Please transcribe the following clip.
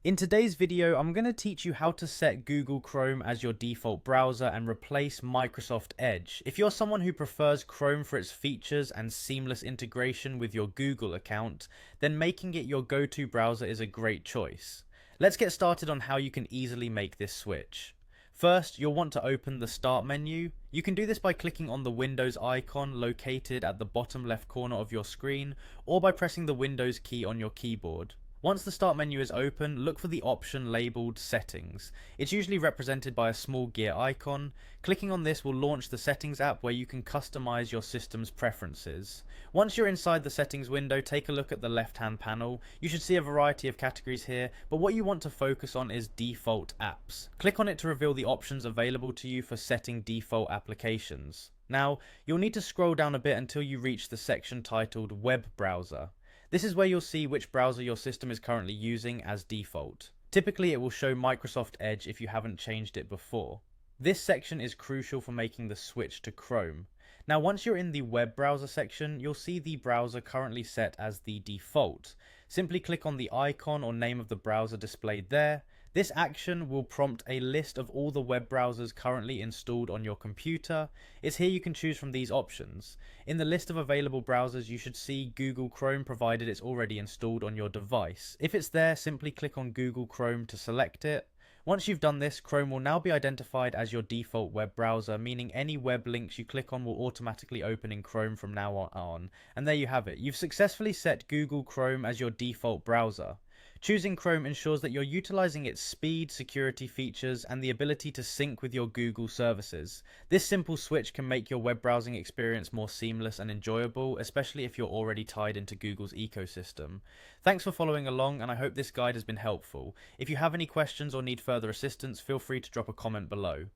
In today's video, I'm going to teach you how to set Google Chrome as your default browser and replace Microsoft Edge. If you're someone who prefers Chrome for its features and seamless integration with your Google account, then making it your go-to browser is a great choice. Let's get started on how you can easily make this switch. First, you'll want to open the Start menu. You can do this by clicking on the Windows icon located at the bottom left corner of your screen, or by pressing the Windows key on your keyboard. Once the Start menu is open, look for the option labelled Settings. It's usually represented by a small gear icon. Clicking on this will launch the Settings app where you can customize your system's preferences. Once you're inside the Settings window, take a look at the left-hand panel. You should see a variety of categories here, but what you want to focus on is Default Apps. Click on it to reveal the options available to you for setting default applications. Now, you'll need to scroll down a bit until you reach the section titled Web Browser. This is where you'll see which browser your system is currently using as default. Typically, it will show Microsoft Edge if you haven't changed it before. This section is crucial for making the switch to Chrome. Now, once you're in the web browser section, you'll see the browser currently set as the default. Simply click on the icon or name of the browser displayed there. This action will prompt a list of all the web browsers currently installed on your computer. It's here you can choose from these options. In the list of available browsers, you should see Google Chrome provided it's already installed on your device. If it's there, simply click on Google Chrome to select it. Once you've done this, Chrome will now be identified as your default web browser, meaning any web links you click on will automatically open in Chrome from now on. And there you have it. You've successfully set Google Chrome as your default browser. Choosing Chrome ensures that you're utilizing its speed, security features, and the ability to sync with your Google services. This simple switch can make your web browsing experience more seamless and enjoyable, especially if you're already tied into Google's ecosystem. Thanks for following along, and I hope this guide has been helpful. If you have any questions or need further assistance, feel free to drop a comment below.